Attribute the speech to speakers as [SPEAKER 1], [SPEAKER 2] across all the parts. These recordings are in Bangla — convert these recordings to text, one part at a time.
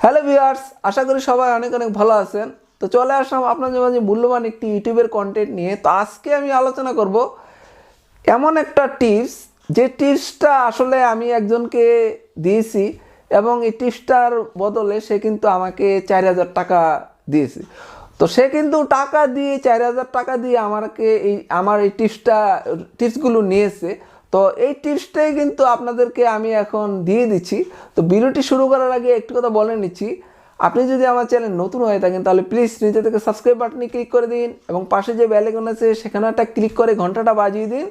[SPEAKER 1] হ্যালো ভিউয়ার্স, আশা করি সবাই অনেক অনেক ভালো আছেন। তো চলে আসলাম আপনাদের মাঝে মূল্যবান একটি ইউটিউবের কন্টেন্ট নিয়ে। তো আজকে আমি আলোচনা করব এমন একটা টিপস, যে টিপসটা আসলে আমি একজনকে দিয়েছি এবং এই টিপসটার বদলে সে কিন্তু আমাকে 4,000 টাকা দিয়েছে। তো সে কিন্তু টাকা দিয়ে 4,000 টাকা দিয়ে আমাকে আমার এই টিপসগুলো নিয়েছে। তো এই টিপসটাই কিন্তু আপনাদেরকে আমি এখন দিয়ে দিচ্ছি। তো ভিডিওটি শুরু করার আগে একটি কথা বলে নিচ্ছি, আপনি যদি আমার চ্যানেল নতুন হয়ে থাকেন তাহলে প্লিজ নিচে থেকে সাবস্ক্রাইব বাটনে ক্লিক করে দিন এবং পাশে যে বেল আইকন আছে সেখানে একটা ক্লিক করে ঘন্টাটা বাজিয়ে দিন,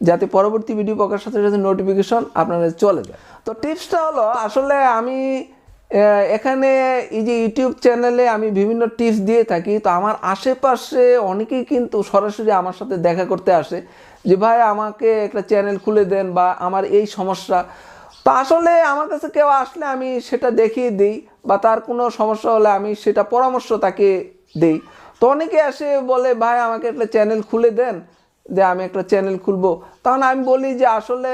[SPEAKER 1] যাতে পরবর্তী ভিডিও পাওয়ার সাথে সাথে নোটিফিকেশন আপনাদের চলে যায়। তো টিপসটা হলো, আসলে আমি এখানে এই যে ইউটিউব চ্যানেলে আমি বিভিন্ন টিপস দিয়ে থাকি। তো আমার আশেপাশে অনেকেই কিন্তু সরাসরি আমার সাথে দেখা করতে আসে যে ভাই আমাকে একটা চ্যানেল খুলে দেন বা আমার এই সমস্যা। তো আসলে আমার কাছে কেউ আসলে আমি সেটা দেখিয়ে দিই বা তার কোনো সমস্যা হলে আমি সেটা পরামর্শ তাকে দিই। তো অনেকে আসে বলে ভাই আমাকে একটা চ্যানেল খুলে দেন, যে আমি একটা চ্যানেল খুলবো। তখন আমি বলি যে আসলে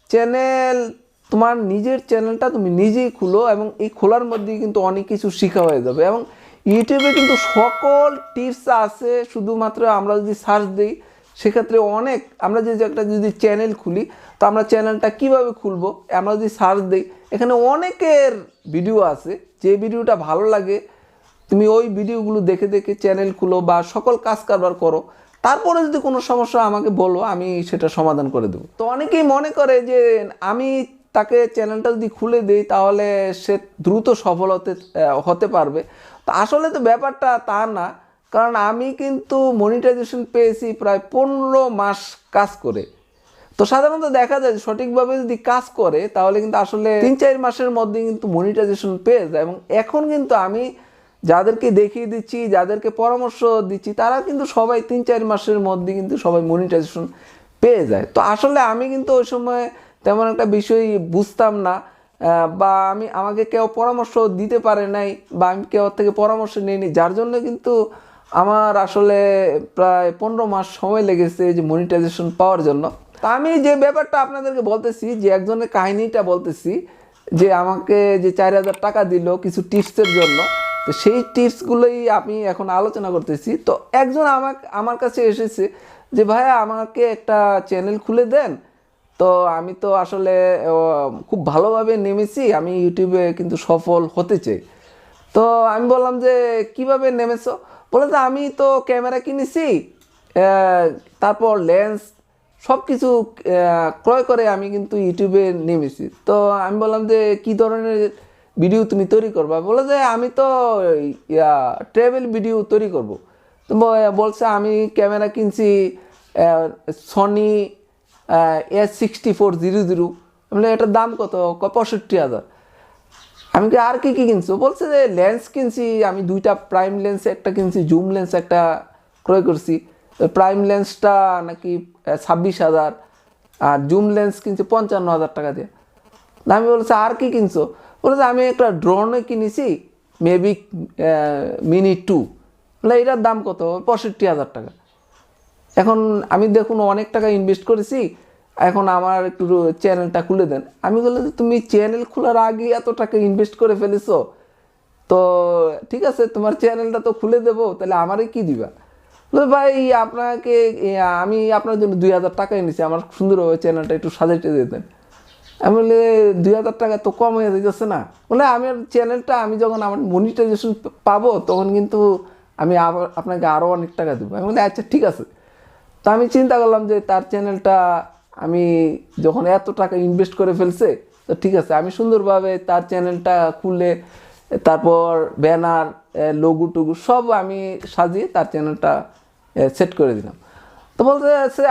[SPEAKER 1] চ্যানেল, তোমার নিজের চ্যানেলটা তুমি নিজেই খুলো এবং এই খোলার মধ্যেই কিন্তু অনেক কিছু শেখা হয়ে যাবে। এবং ইউটিউবে কিন্তু সকল টিপস আছে, শুধুমাত্র আমরা যদি সার্চ দিই সেক্ষেত্রে অনেক, আমরা যদি চ্যানেল খুলি তো আমরা চ্যানেলটা কিভাবে খুলবো আমরা যদি সার্চ দিই, এখানে অনেকের ভিডিও আছে। যে ভিডিওটা ভালো লাগে তুমি ওই ভিডিওগুলো দেখে দেখে চ্যানেল খুলো বা সকল কাজ কারবার করো। তারপরে যদি কোনো সমস্যা আমাকে বলো, আমি সেটা সমাধান করে দেবো। তো অনেকেই মনে করে যে আমি তাকে চ্যানেলটা যদি খুলে দিই তাহলে সে দ্রুত সফল হতে পারবে। তো আসলে তো ব্যাপারটা তা না, কারণ আমি কিন্তু মনিটাইজেশন পেয়েছি প্রায় 15 মাস কাজ করে। তো সাধারণত দেখা যায় সঠিকভাবে যদি কাজ করে তাহলে কিন্তু আসলে 3-4 মাসের মধ্যে কিন্তু মনিটাইজেশন পেয়ে যায়। এবং এখন কিন্তু আমি যাদেরকে দেখিয়ে দিচ্ছি, যাদেরকে পরামর্শ দিচ্ছি, তারা কিন্তু সবাই 3-4 মাসের মধ্যে কিন্তু সবাই মনিটাইজেশন পেয়ে যায়। তো আসলে আমি কিন্তু ওই সময় তেমন একটা বিষয় বুঝতাম না, বা আমাকে কেউ পরামর্শ দিতে পারে নাই বা আমি কেউ থেকে পরামর্শ নিইনি, যার জন্য কিন্তু আমার আসলে প্রায় 15 মাস সময় লেগেছে যে মনিটাইজেশন পাওয়ার জন্য। তা আমি যে ব্যাপারটা আপনাদেরকে বলতেছি, যে একজনের কাহিনীটা বলতেছি, যে আমাকে যে 4,000 টাকা দিল কিছু টিপসের জন্য, তো সেই টিপসগুলোই আমি এখন আলোচনা করতেছি। তো একজন আমার কাছে এসেছে যে ভাইয়া আমাকে একটা চ্যানেল খুলে দেন। তো আমি তো আসলে খুব ভালোভাবে নেমেছি, আমি ইউটিউবে কিন্তু সফল হতে চাই। তো আমি বললাম যে কিভাবে নেমেছো? বলে যে আমি তো ক্যামেরা কিনেছি, তারপর লেন্স সব কিছু ক্রয় করে আমি কিন্তু ইউটিউবে নেমেছি। তো আমি বললাম যে কী ধরনের ভিডিও তুমি তৈরি করবা? বলে যে আমি তো ট্রাভেল ভিডিও তৈরি করব। তো বলছে আমি ক্যামেরা কিনছি সনি A6400। বলে এটার দাম কত? 65,000। আমি কি আর কি কিনছো? বলছে যে লেন্স কিনছি আমি 2টা প্রাইম লেন্স একটা কিনছি, জুম লেন্স একটা ক্রয় করছি। প্রাইম লেন্সটা নাকি 26,000 আর জুম লেন্স কিনছি 55,000 টাকা দিয়ে। আমি বলছি আর কি কিনছো? বলেছে আমি একটা ড্রোনে কিনেছি, মেভিক মিনি 2। বলে এটার দাম কত? 65,000 টাকা। এখন আমি দেখুন অনেক টাকা ইনভেস্ট করেছি, এখন আমার একটু চ্যানেলটা খুলে দেন। আমি বললাম তুমি চ্যানেল খোলার আগে এত টাকা ইনভেস্ট করে ফেলেছো, তো ঠিক আছে তোমার চ্যানেলটা তো খুলে দেবো, তাহলে আমারে কি দিবা? বলে ভাই আপনাকে আমি আপনার জন্য 2,000 টাকা এনেছি, আমার সুন্দরভাবে চ্যানেলটা একটু সাজাইতে দিতেন। আমি বলে 2,000 টাকা তো কম হয়ে যাচ্ছে না? বলে আমার চ্যানেলটা আমি যখন আমার মনিটাইজেশন পাবো তখন কিন্তু আমি আবার আপনাকে আরও অনেক টাকা দেবো। আমি বলি আচ্ছা ঠিক আছে। তো আমি চিন্তা করলাম যে তার চ্যানেলটা আমি যখন এত টাকা ইনভেস্ট করে ফেলছে, তো ঠিক আছে আমি সুন্দরভাবে তার চ্যানেলটা খুলে তারপর ব্যানার লোগো টুগু সব আমি সাজিয়ে তার চ্যানেলটা সেট করে দিলাম। তো বলতে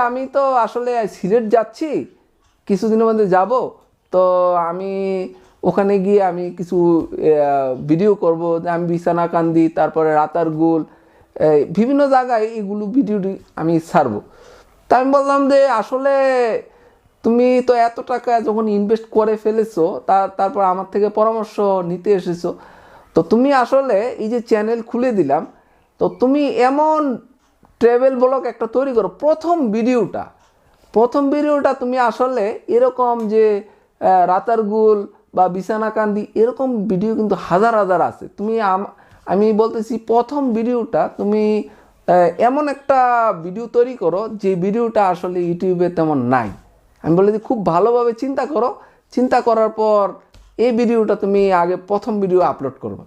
[SPEAKER 1] আমি তো আসলে সিলেট যাচ্ছি, কিছুদিনের মধ্যে যাব। তো আমি ওখানে গিয়ে আমি কিছু ভিডিও করব, আমি বিছানা কান্দি, তারপরে রাতারগুল, বিভিন্ন জায়গায় এগুলো ভিডিও আমি ছাড়বো। তা আমি বললাম যে আসলে তুমি তো এত টাকা যখন ইনভেস্ট করে ফেলেছো, তারপর আমার থেকে পরামর্শ নিতে এসেছো, তো তুমি আসলে এই যে চ্যানেল খুলে দিলাম, তো তুমি এমন ট্রাভেল ব্লগ একটা তৈরি করো। প্রথম ভিডিওটা তুমি আসলে এরকম যে রাতারগুল বা বিছানা কান্দি এরকম ভিডিও কিন্তু হাজার হাজার আছে। তুমি আমি বলতেছি প্রথম ভিডিওটা তুমি এমন একটা ভিডিও তৈরি করো যে ভিডিওটা আসলে ইউটিউবে তেমন নাই। আমি বলে দিই খুব ভালোভাবে চিন্তা করো, চিন্তা করার পর এই ভিডিওটা তুমি আগে প্রথম ভিডিও আপলোড করবে।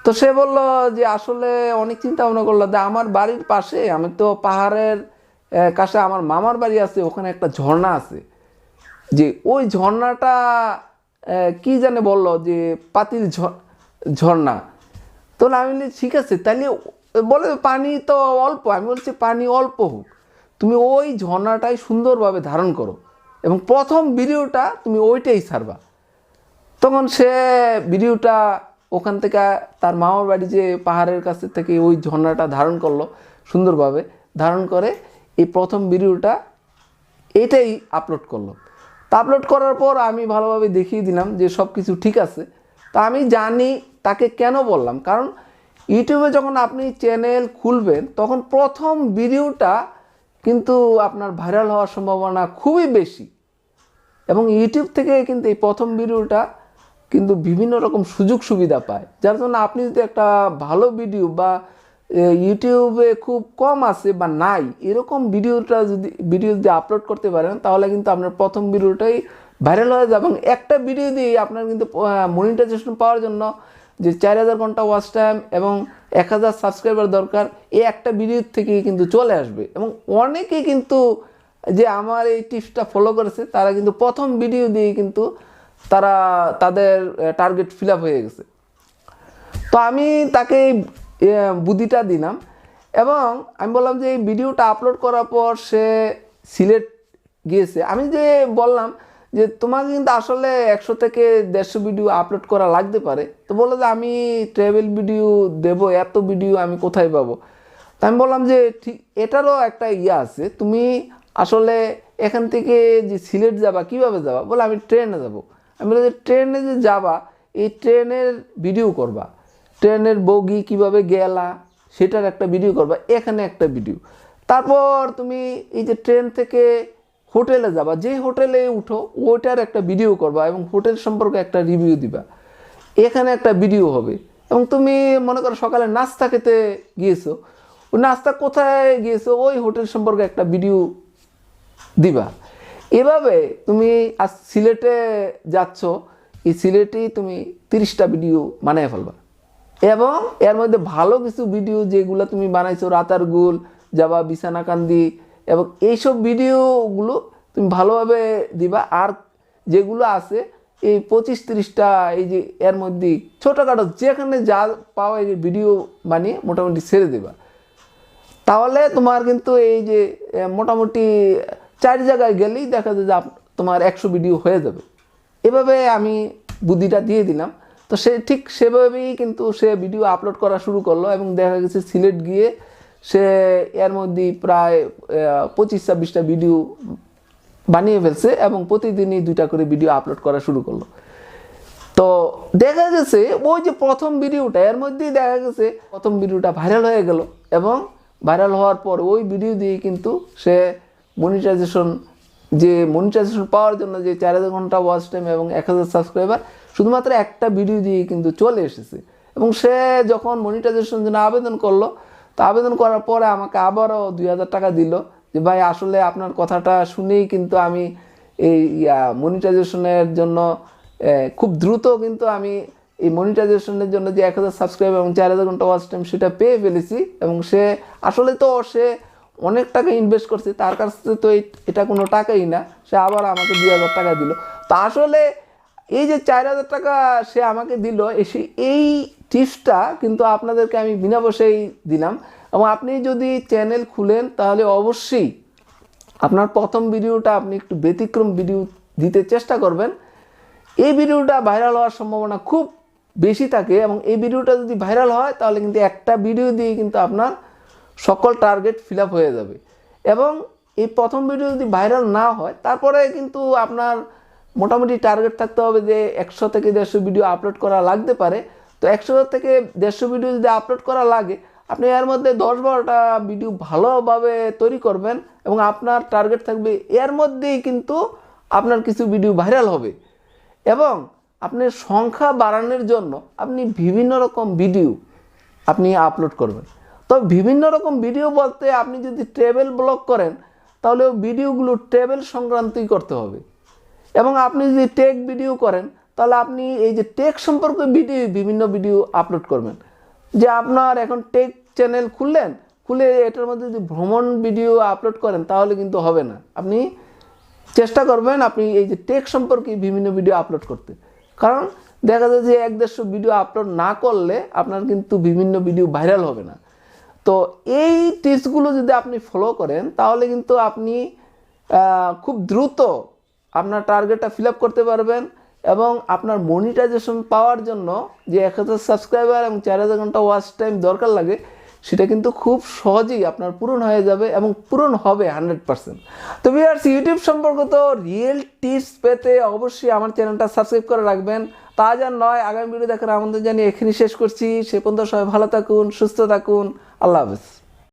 [SPEAKER 1] তো সে বলল যে আসলে অনেক চিন্তা ভাবনা করলো যে আমার বাড়ির পাশে, আমি তো পাহাড়ের কাছে আমার মামার বাড়ি আছে, ওখানে একটা ঝর্ণা আছে, যে ওই ঝর্ণাটা কি জানে বলল যে পাতিল ঝর্ণা। তো আমি বলি ঠিক আছে, তাহলে বলে পানি তো অল্প। আমি বলছি পানি অল্প হোক, তুমি ওই ঝর্ণাটাই সুন্দরভাবে ধারণ করো এবং প্রথম ভিডিওটা তুমি ওইটাই ছাড়বা। তখন সে ভিডিওটা ওখান থেকে তার মামার বাড়ি যে পাহাড়ের কাছে থেকে ওই ঝর্ণাটা ধারণ করলো, সুন্দরভাবে ধারণ করে এই প্রথম ভিডিওটা এটাই আপলোড করলো। তা আপলোড করার পর আমি ভালোভাবে দেখিয়ে দিলাম যে সব কিছু ঠিক আছে। তা আমি জানি তাকে কেন বললাম, কারণ ইউটিউবে যখন আপনি চ্যানেল খুলবেন তখন প্রথম ভিডিওটা কিন্তু আপনার ভাইরাল হওয়ার সম্ভাবনা খুবই বেশি, এবং ইউটিউব থেকে কিন্তু এই প্রথম ভিডিওটা কিন্তু বিভিন্ন রকম সুযোগ সুবিধা পায়, যার জন্য আপনি যদি একটা ভালো ভিডিও বা ইউটিউবে খুব কম আছে বা নাই এরকম ভিডিও যদি আপলোড করতে পারেন তাহলে কিন্তু আপনার প্রথম ভিডিওটাই ভাইরাল হয়ে যাবে। এবং একটা ভিডিও দিয়ে আপনার কিন্তু মনিটাইজেশন পাওয়ার জন্য যে 4000 ঘন্টা ওয়াচ টাইম এবং 1000 সাবস্ক্রাইবার দরকার, এই একটা ভিডিও থেকেই কিন্তু চলে আসবে। এবং অনেকেই কিন্তু যে আমার এই টিপসটা ফলো করেছে তারা কিন্তু প্রথম ভিডিও দিয়ে কিন্তু তারা তাদের টার্গেট ফিল আপ হয়ে গেছে। তো আমি তাকে বুদ্ধিটা দিলাম এবং আমি বললাম যে এই ভিডিওটা আপলোড করার পর সে সিলেট গিয়েছে। আমি যে বললাম যে তোমাকে কিন্তু আসলে 100 থেকে 150 ভিডিও আপলোড করা লাগতে পারে। তো বললো যে আমি ট্রাভেল ভিডিও দেব, এত ভিডিও আমি কোথায় পাবো? তো আমি বললাম যে ঠিক এটারও একটা আছে, তুমি আসলে এখান থেকে যে সিলেট যাবা কিভাবে যাবা? বলে আমি ট্রেনে যাব। আমি বললাম যে ট্রেনে যে যাবা এই ট্রেনের ভিডিও করবা, ট্রেনের বগি কিভাবে গেলা সেটার একটা ভিডিও করবা, এখানে একটা ভিডিও। তারপর তুমি এই যে ট্রেন থেকে হোটেলে যাবা, যেই হোটেলে উঠো ওইটার একটা ভিডিও করবা এবং হোটেল সম্পর্কে একটা রিভিউ দিবা, এখানে একটা ভিডিও হবে। এবং তুমি মনে করো সকালে নাস্তা খেতে গিয়েছো, ওই নাস্তা কোথায় গিয়েছো ওই হোটেল সম্পর্কে একটা ভিডিও দিবা। এভাবে তুমি আজ সিলেটে যাচ্ছ, এই সিলেটেই তুমি 30টা ভিডিও বানিয়ে ফেলবা এবং এর মধ্যে ভালো কিছু ভিডিও যেগুলো তুমি বানাইছো, রাতারগুল যাবা, বিছানাকান্দি, এবং এইসব ভিডিওগুলো তুমি ভালোভাবে দিবা। আর যেগুলো আছে এই 25-30টা এই যে এর মধ্যে ছোটোখাটো যেখানে যা পাওয়া এই যে ভিডিও বানিয়ে মোটামুটি ছেড়ে দেবা। তাহলে তোমার কিন্তু এই যে মোটামুটি 4 জায়গায় গেলেই দেখা যায় যে তোমার 100 ভিডিও হয়ে যাবে। এভাবে আমি বুদ্ধিটা দিয়ে দিলাম। তো সে ঠিক সেভাবেই কিন্তু সে ভিডিও আপলোড করা শুরু করলো এবং দেখা গেছে সিলেট গিয়ে সে এর মধ্যে প্রায় 25-26টা ভিডিও বানিয়ে ফেলছে এবং প্রতিদিনই 2টা করে ভিডিও আপলোড করা শুরু করলো। তো দেখা গেছে ওই যে প্রথম ভিডিওটা এর মধ্যেই দেখা গেছে প্রথম ভিডিওটা ভাইরাল হয়ে গেল এবং ভাইরাল হওয়ার পর ওই ভিডিও দিয়ে কিন্তু সে মনিটাইজেশন পাওয়ার জন্য যে 4000 ঘন্টা ওয়াচ টাইম এবং 1000 সাবস্ক্রাইবার শুধুমাত্র একটা ভিডিও দিয়ে কিন্তু চলে এসেছে। এবং সে যখন মনিটাইজেশন জন্য আবেদন করলো, তো আবেদন করার পরে আমাকে আবারও 2000 টাকা দিল যে ভাই আসলে আপনার কথাটা শুনেই কিন্তু আমি এই মনিটাইজেশনের জন্য খুব দ্রুত কিন্তু আমি এই মনিটাইজেশনের জন্য যে 1000 সাবস্ক্রাইবার এবং 4000 ঘন্টা ওয়াচ টাইম সেটা পেয়ে ফেলেছি। এবং সে আসলে তো সে অনেক টাকা ইনভেস্ট করছে, তার কাছে তো এটা কোনো টাকাই না, সে আবার আমাকে 2000 টাকা দিল। তো আসলে এই যে 4000 টাকা সে আমাকে দিল, এই টিপসটা কিন্তু আপনাদেরকে আমি বিনা পয়সায় দিলাম। এবং আপনি যদি চ্যানেল খুলেন তাহলে অবশ্যই আপনার প্রথম ভিডিওটা আপনি একটু ব্যতিক্রম ভিডিও দিতে চেষ্টা করবেন। এই ভিডিওটা ভাইরাল হওয়ার সম্ভাবনা খুব বেশি থাকে এবং এই ভিডিওটা যদি ভাইরাল হয় তাহলে কিন্তু একটা ভিডিও দিয়ে কিন্তু আপনার সকল টার্গেট ফিল আপ হয়ে যাবে। এবং এই প্রথম ভিডিও যদি ভাইরাল না হয় তারপরে কিন্তু আপনার মোটামুটি টার্গেট থাকতে হবে যে 100 থেকে 150 ভিডিও আপলোড করা লাগতে পারে। তো 100 থেকে 150 ভিডিও যদি আপলোড করা লাগে আপনি এর মধ্যে 10-12টা ভিডিও ভালোভাবে তৈরি করবেন এবং আপনার টার্গেট থাকবে এর মধ্যেই কিন্তু আপনার কিছু ভিডিও ভাইরাল হবে এবং আপনার সংখ্যা বাড়ানোর জন্য আপনি বিভিন্ন রকম ভিডিও আপনি আপলোড করবেন। তো বিভিন্ন রকম ভিডিও বলতে আপনি যদি ট্রাভেল ব্লগ করেন তাহলে ওই ভিডিওগুলো ট্রাভেল সংক্রান্তই করতে হবে। এবং আপনি যদি টেক ভিডিও করেন তাহলে আপনি এই যে টেক সম্পর্কে বিভিন্ন ভিডিও আপলোড করবেন। যে আপনার এখন টেক চ্যানেল খুলে এটার মধ্যে যদি ভ্রমণ ভিডিও আপলোড করেন তাহলে কিন্তু হবে না। আপনি চেষ্টা করবেন আপনি এই যে টেক সম্পর্কে বিভিন্ন ভিডিও আপলোড করতে, কারণ দেখা যায় যে 1-150 ভিডিও আপলোড না করলে আপনার কিন্তু বিভিন্ন ভিডিও ভাইরাল হবে না। তো এই টিপসগুলো যদি আপনি ফলো করেন তাহলে কিন্তু আপনি খুব দ্রুত আপনার টার্গেটটা ফিল আপ করতে পারবেন এবং আপনার মনিটাইজেশন পাওয়ার জন্য যে 1000 সাবস্ক্রাইবার এবং 4000 ঘন্টা ওয়াচ টাইম দরকার লাগে সেটা কিন্তু খুব সহজেই আপনার পূরণ হয়ে যাবে এবং পূরণ হবে 100%। তো ভিউয়ার্স, ইউটিউব সম্পর্কিত রিয়েল টিপস পেতে অবশ্যই আমার চ্যানেলটা সাবস্ক্রাইব করে রাখবেন। তা আজ আর নয়, আগামী ভিডিও দেখার আমন্ত্রণ জানিয়ে এখানে শেষ করছি। সে পর্যন্ত সবাই ভালো থাকুন, সুস্থ থাকুন। আল্লাহ হাফেজ।